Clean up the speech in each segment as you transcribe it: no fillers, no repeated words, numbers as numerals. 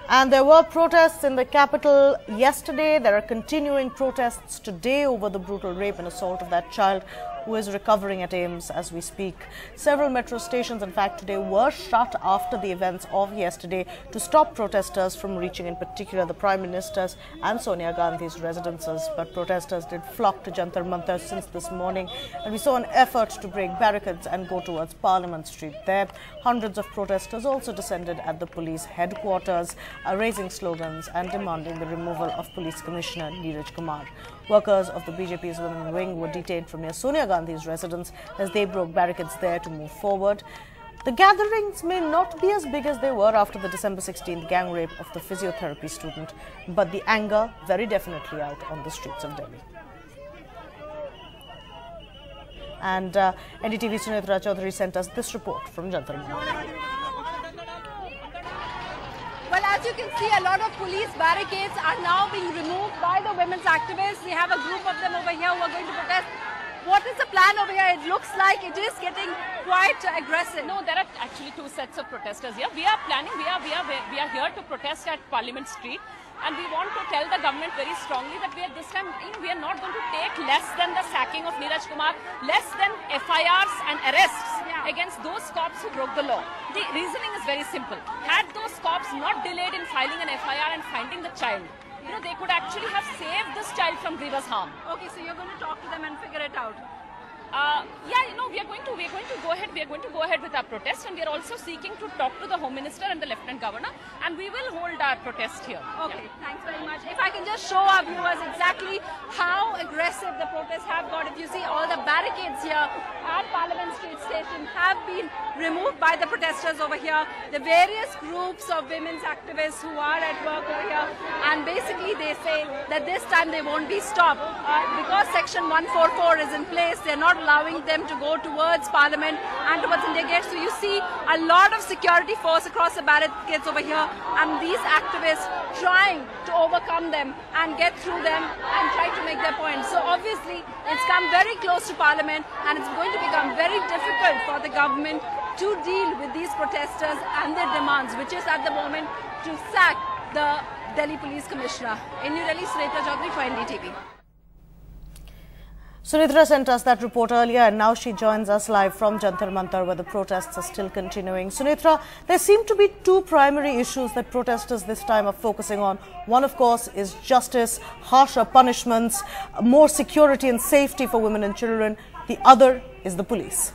And there were protests in the capital yesterday. There are continuing protests today over the brutal rape and assault of that child who is recovering at AIIMS as we speak. Several metro stations, in fact, today were shut after the events of yesterday to stop protesters from reaching, in particular, the Prime Minister's and Sonia Gandhi's residences. But protesters did flock to Jantar Mantar since this morning, and we saw an effort to break barricades and go towards Parliament Street there. Hundreds of protesters also descended at the police headquarters, raising slogans and demanding the removal of Police Commissioner Neeraj Kumar. Workers of the BJP's women wing were detained from near Sonia Gandhi's residence as they broke barricades there to move forward. The gatherings may not be as big as they were after the December 16th gang rape of the physiotherapy student, but the anger very definitely out on the streets of Delhi. And NDTV's Sunitra Chaudhary sent us this report from Jantar Mantar. Well, as you can see, a lot of police barricades are now being removed by the women's activists. We have a group of them over here who are going to protest. What is the plan over here? It looks like it is getting quite aggressive. No, there are actually two sets of protesters here. We are here to protest at Parliament Street. And we want to tell the government very strongly that this time we are not going to take less than the sacking of Neeraj Kumar, less than FIRs and arrests against those cops who broke the law. The reasoning is very simple. Had those cops not delayed in filing an FIR and finding the child, they could actually have saved this child from grievous harm. Okay, so you're going to talk to them and figure it out. We are going to go ahead. We are going to go ahead with our protest, and we are also seeking to talk to the Home Minister and the Lieutenant Governor, and we will hold our protest here. Okay, thanks very much. If I can just show our viewers exactly how aggressive the protests have got. If you see, all the barricades here at Parliament Street Station have been removed by the protesters over here. The various groups of women's activists who are at work over here, and basically they say that this time they won't be stopped because Section 144 is in place. They're not allowing them to go towards Parliament and towards India Gate. So you see a lot of security force across the barricades over here, and these activists trying to overcome them and get through them and try to make their point. So obviously it's come very close to Parliament, and it's going to become very difficult for the government to deal with these protesters and their demands, which is at the moment to sack the Delhi Police Commissioner. In New Delhi, Sunitra Chaudhary for NDTV. Sunitra sent us that report earlier, and now she joins us live from Jantar Mantar, where the protests are still continuing. Sunitra, there seem to be two primary issues that protesters this time are focusing on. One, of course, is justice, harsher punishments, more security and safety for women and children. The other is the police.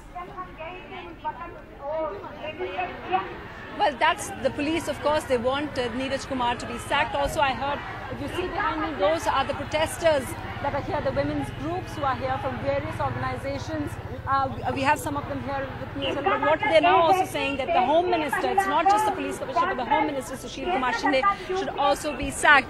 Well, that's the police, of course. They want Neeraj Kumar to be sacked. Also, I heard, if you see behind me, those are the protesters that are here, the women's groups who are here from various organizations. We have some of them here with me as well. But what they're now also saying that the Home Minister, it's not just the police commissioner, but the Home Minister, Sushil Kumar Shinde, should also be sacked.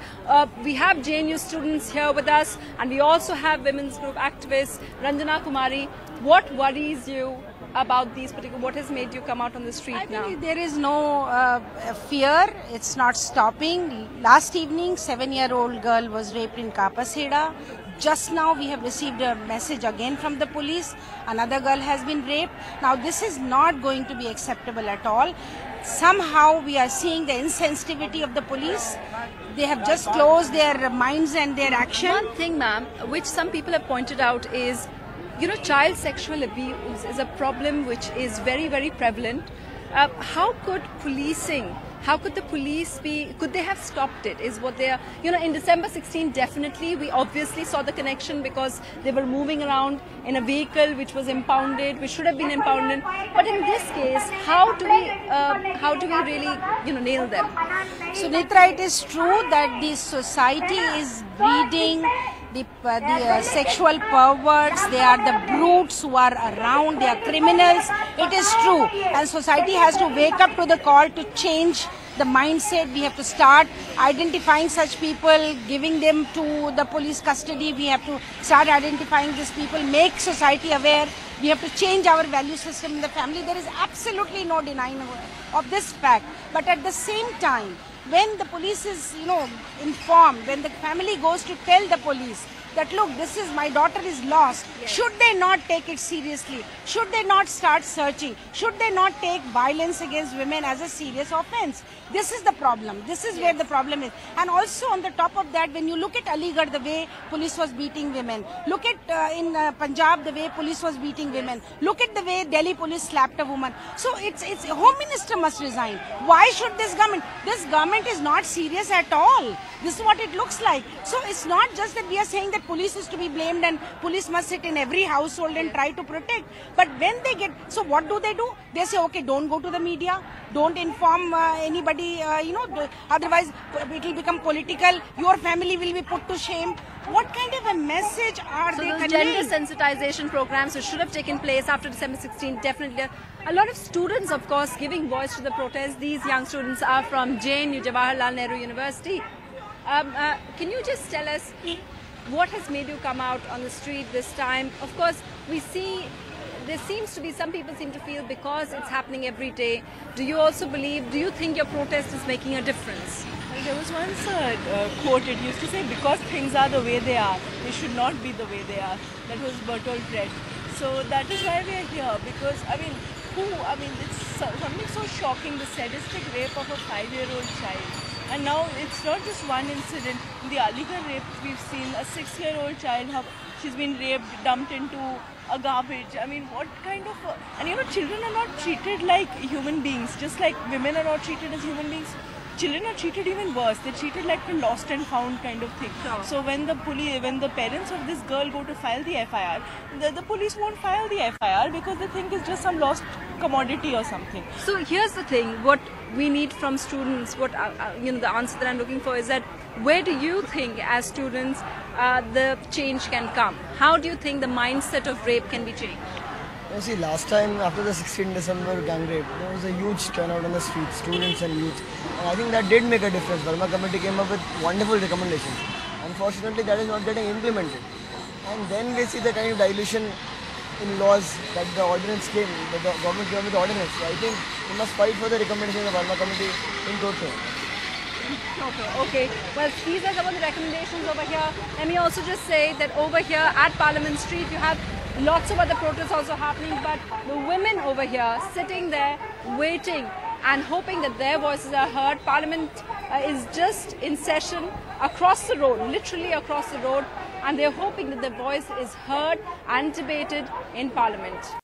We have JNU students here with us, and we also have women's group activists, Ranjana Kumari. What worries you about these particular, what has made you come out on the street now? There is no fear. It's not stopping. Last evening, 7-year-old girl was raped in Kapaseda. Just now we have received a message again from the police. Another girl has been raped. Now this is not going to be acceptable at all. Somehow we are seeing the insensitivity of the police. They have just closed their minds and their action. One thing, ma'am, which some people have pointed out is, child sexual abuse is a problem which is very, very prevalent. How could the police could they have stopped it, is what they are, in December 16, definitely, we obviously saw the connection because they were moving around in a vehicle which was impounded, which should have been impounded. But in this case, how do we really, nail them? Sunitra, it is true that the society is breeding the sexual perverts. They are the brutes who are around, they are criminals. It is true, and society has to wake up to the call to change the mindset. We have to start identifying such people, giving them to the police custody. We have to start identifying these people, make society aware. We have to change our value system in the family. There is absolutely no denying of this fact. But at the same time, when the police is, informed, when the family goes to tell the police that, look, my daughter is lost, should they not take it seriously? Should they not start searching? Should they not take violence against women as a serious offense? This is the problem. This is where the problem is. And also on the top of that, when you look at Aligarh, the way police was beating women, look at in Punjab, the way police was beating women, look at the way Delhi police slapped a woman. So it's Home Minister must resign. Why should this government is not serious at all. This is what it looks like. So it's not just that we are saying that police is to be blamed and police must sit in every household and try to protect. But when they get, so what do? They say, okay, don't go to the media, don't inform anybody, otherwise it will become political, your family will be put to shame. What kind of a message are they conveying? Gender sensitization programs which should have taken place after December 16, definitely. A lot of students, of course, giving voice to the protest. These young students are from JNU, Jawaharlal Nehru University. Can you just tell us what has made you come out on the street this time? Of course, we see there seems to be, some people seem to feel because it's happening every day. Do you also believe, do you think your protest is making a difference? Well, there was once a quote, it used to say, because things are the way they are, they should not be the way they are. That was Bertolt Brecht. So that is why we are here, because, it's something so shocking, the sadistic rape of a 5-year-old child. And now it's not just one incident. In the Aligarh rape, we've seen a 6-year-old child, she's been raped, dumped into a garbage. What kind of... And children are not treated like human beings, just like women are not treated as human beings. Children are treated even worse. They're treated like a lost and found kind of thing. Sure. So when the parents of this girl go to file the FIR, the police won't file the FIR because they think it's just some lost commodity or something. So here's the thing, what we need from students, the answer that I'm looking for is that where do you think as students the change can come? How do you think the mindset of rape can be changed? You see, last time after the 16th December gang rape, there was a huge turnout on the streets, students and youth. And I think that did make a difference. Verma committee came up with wonderful recommendations. Unfortunately, that is not getting implemented. And then we see the kind of dilution in laws that the ordinance came, the government came up with the ordinance. So I think we must fight for the recommendations of the Verma committee in total. Okay, well, these are some of the recommendations over here. Let me also just say that over here at Parliament Street, you have lots of other protests also happening, but the women over here sitting there waiting and hoping that their voices are heard. Parliament is just in session across the road, literally across the road, and they're hoping that their voice is heard and debated in Parliament.